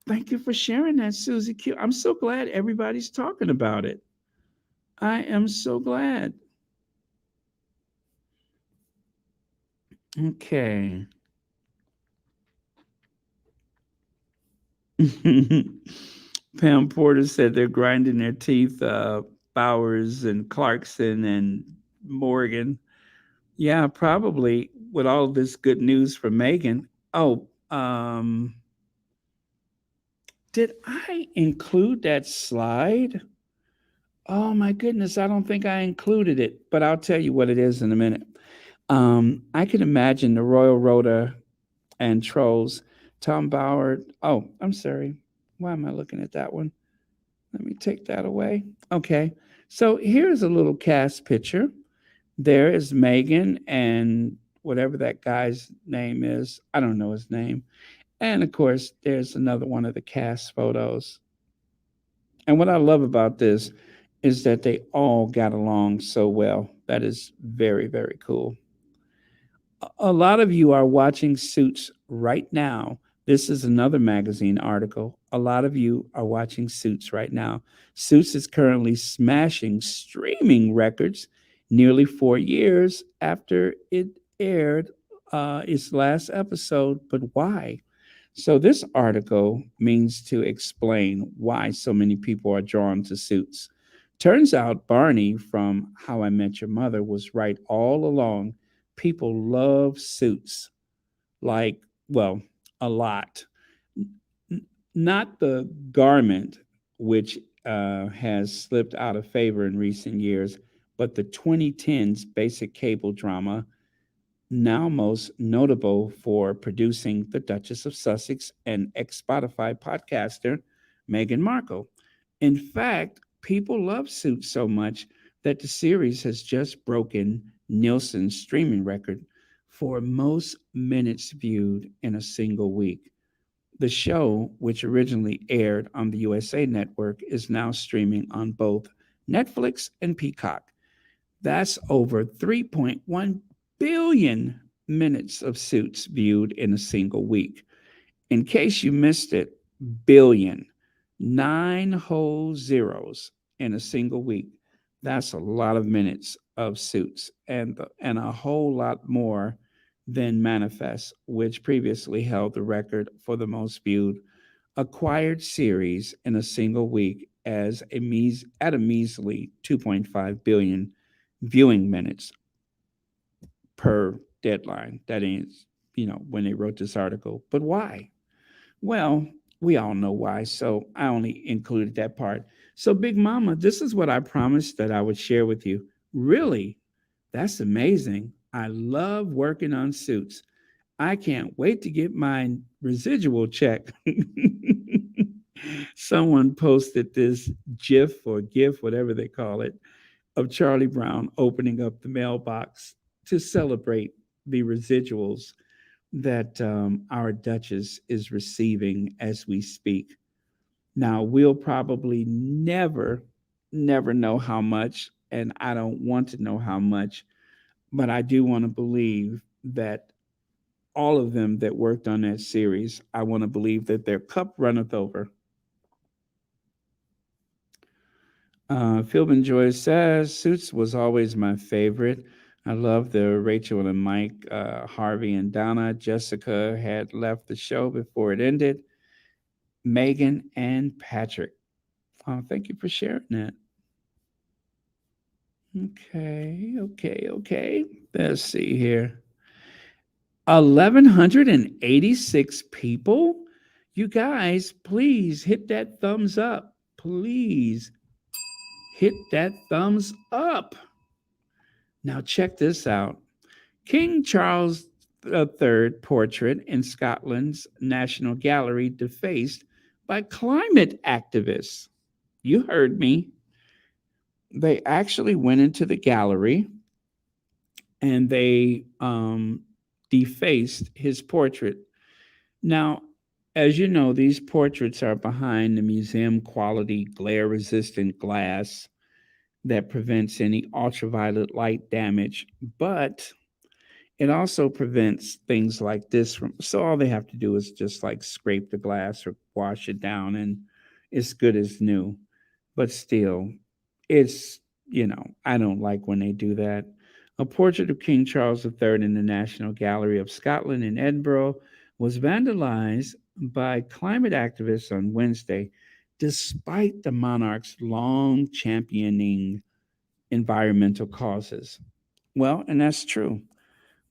A: Thank you for sharing that, Susie Q. I'm so glad everybody's talking about it. I am so glad. Okay. Pam Porter said they're grinding their teeth, Bowers and Clarkson and Morgan. Yeah, probably with all this good news from Megan. Oh, did I include that slide? Oh my goodness, I don't think I included it, but I'll tell you what it is in a minute. I can imagine the Royal Rota and Trolls, Tom Bauer. Oh, I'm sorry. Why am I looking at that one? Let me take that away. Okay. So here's a little cast picture. There is Megan and whatever that guy's name is. I don't know his name. And of course, there's another one of the cast photos. And what I love about this is that they all got along so well. That is very, very cool. A lot of you are watching Suits right now. This is another magazine article. A lot of you are watching Suits right now. Suits is currently smashing streaming records nearly 4 years after it aired its last episode. But why? So, this article means to explain why so many people are drawn to Suits. Turns out Barney from How I Met Your Mother was right all along. People love Suits, like, well, a lot. Not the garment, which has slipped out of favor in recent years, but the 2010s basic cable drama, now most notable for producing The Duchess of Sussex and ex Spotify podcaster Meghan Markle. In fact, people love Suits so much that the series has just broken Nielsen's streaming record for most minutes viewed in a single week. The show, which originally aired on the USA Network, is now streaming on both Netflix and Peacock. That's over 3.1 billion minutes of Suits viewed in a single week. In case you missed it, billion, nine whole zeros in a single week. That's a lot of minutes of Suits and a whole lot more than Manifest, which previously held the record for the most viewed acquired series in a single week at a measly 2.5 billion viewing minutes per deadline. That is, when they wrote this article. But why? Well, we all know why. So I only included that part. So, Big Mama, this is what I promised that I would share with you. Really? That's amazing. I love working on Suits. I can't wait to get my residual check. Someone posted this GIF or GIF, whatever they call it, of Charlie Brown opening up the mailbox to celebrate the residuals that our Duchess is receiving as we speak. Now, we'll probably never know how much, and I don't want to know how much, but I do want to believe that all of them that worked on that series, I want to believe that their cup runneth over. Philbin Joy says, Suits was always my favorite. I love the Rachel and Mike, Harvey and Donna. Jessica had left the show before it ended. Megan and Patrick. Oh, thank you for sharing that. Okay. Let's see here. 1,186 people. You guys, please hit that thumbs up. Please hit that thumbs up. Now, check this out. King Charles III portrait in Scotland's National Gallery defaced by climate activists. You heard me. They actually went into the gallery and they defaced his portrait. Now, as you know, these portraits are behind the museum quality glare resistant glass that prevents any ultraviolet light damage, but it also prevents things like this from. So all they have to do is just like scrape the glass or wash it down, and it's good as new. But still, it's, I don't like when they do that. A portrait of King Charles III in the National Gallery of Scotland in Edinburgh was vandalized by climate activists on Wednesday, despite the monarch's long championing environmental causes. Well, and that's true.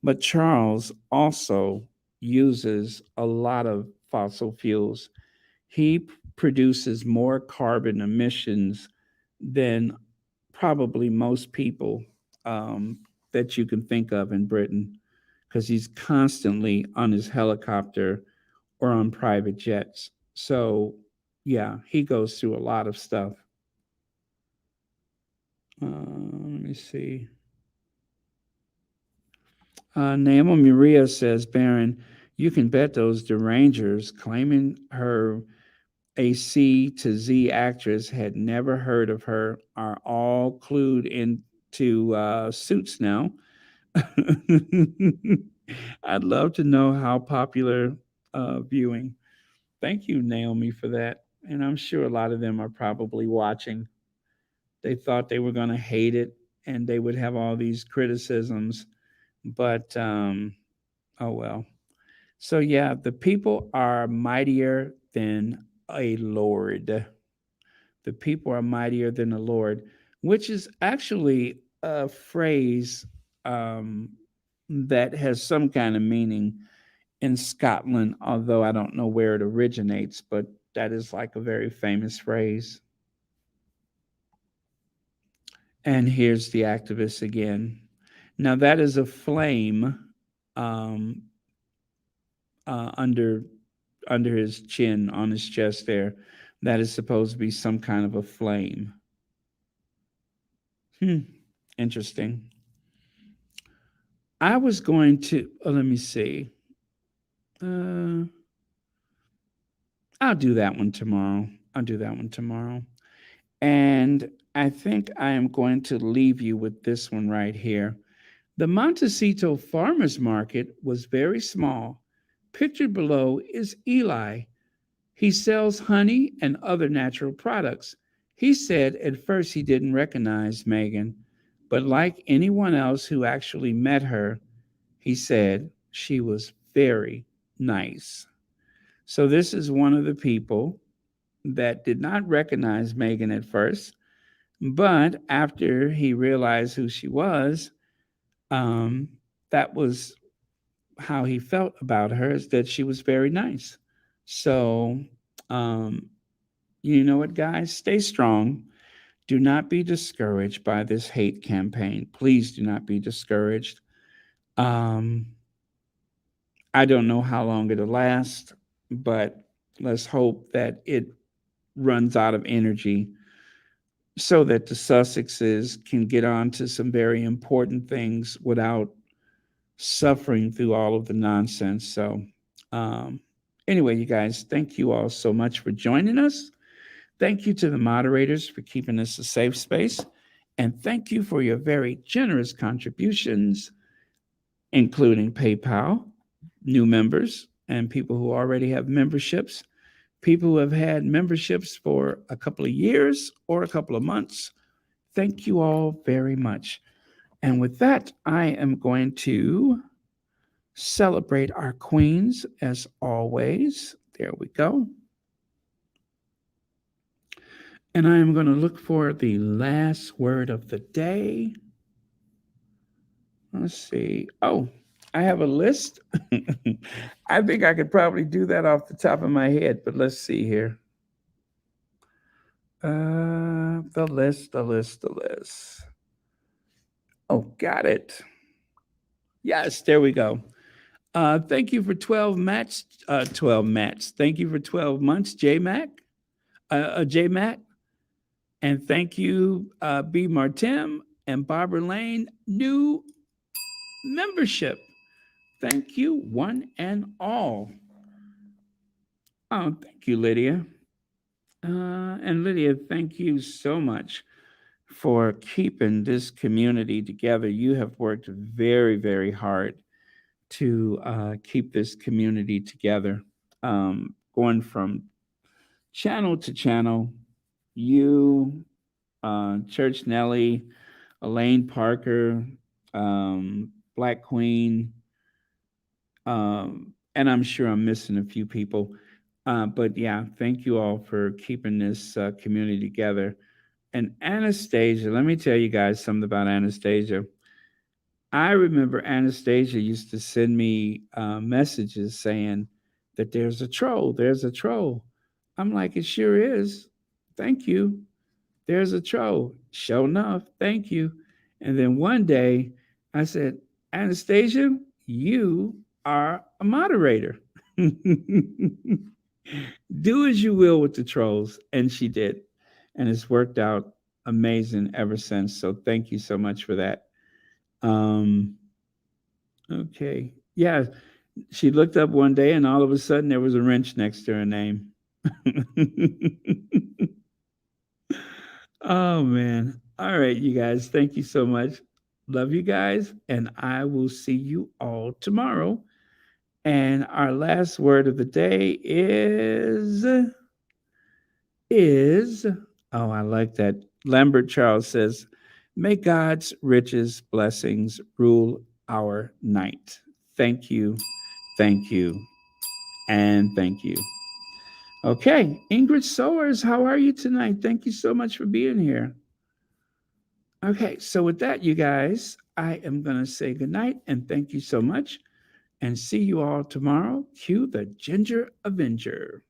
A: But Charles also uses a lot of fossil fuels. He produces more carbon emissions than probably most people that you can think of in Britain, because he's constantly on his helicopter or on private jets. So, yeah, he goes through a lot of stuff. Let me see. Naomi Maria says, Baron, you can bet those derangers claiming her a C to Z actress had never heard of her are all clued into Suits now. I'd love to know how popular viewing. Thank you, Naomi, for that. And I'm sure a lot of them are probably watching. They thought they were going to hate it and they would have all these criticisms, but oh well. So, yeah, the people are mightier than a lord. The people are mightier than the Lord, which is actually a phrase that has some kind of meaning in Scotland, although I don't know where it originates, but that is like a very famous phrase. And here's the activist again. Now, that is a flame under his chin, on his chest there. That is supposed to be some kind of a flame. Interesting. I was going to, let me see. I'll do that one tomorrow. And I think I am going to leave you with this one right here. The Montecito Farmers Market was very small. Pictured below is Eli. He sells honey and other natural products. He said at first he didn't recognize Megan, but like anyone else who actually met her, he said she was very nice. So this is one of the people that did not recognize Megan at first, but after he realized who she was, that was how he felt about her, is that she was very nice. So, you know what, guys? Stay strong. Do not be discouraged by this hate campaign. Please do not be discouraged. I don't know how long it'll last, but let's hope that it runs out of energy so that the Sussexes can get on to some very important things without suffering through all of the nonsense. So, anyway, you guys, thank you all so much for joining us. Thank you to the moderators for keeping this a safe space. And thank you for your very generous contributions, including PayPal, new members, and people who already have memberships, people who have had memberships for a couple of years or a couple of months. Thank you all very much. And with that, I am going to celebrate our queens as always. There we go. And I am going to look for the last word of the day. Let's see. Oh, I have a list. I think I could probably do that off the top of my head, but let's see here. The list. Oh, got it. Yes, there we go. Thank you for 12 mats. Thank you for 12 months, J-Mac. J-Mac. And thank you, B. Martim and Barbara Lane, new membership. Thank you, one and all. Oh, thank you, Lydia. And Lydia, thank you so much for keeping this community together. You have worked very, very hard to keep this community together. Going from channel to channel, you, Church Nelly, Elaine Parker, Black Queen, and I'm sure I'm missing a few people. But yeah, thank you all for keeping this community together. And Anastasia, let me tell you guys something about Anastasia. I remember Anastasia used to send me messages saying that there's a troll, there's a troll. I'm like, it sure is. Thank you. There's a troll. Sure enough, thank you. And then one day I said, Anastasia, you are a moderator. Do as you will with the trolls. And she did. And it's worked out amazing ever since. So thank you so much for that. Okay. Yeah. She looked up one day and all of a sudden there was a wrench next to her name. Oh, man. All right, you guys. Thank you so much. Love you guys. And I will see you all tomorrow. And our last word of the day is, oh, I like that. Lambert Charles says, may God's richest blessings rule our night. Thank you, and thank you. Okay, Ingrid Sowers, how are you tonight? Thank you so much for being here. Okay, so with that, you guys, I am going to say goodnight and thank you so much. And see you all tomorrow. Cue the Ginger Avenger.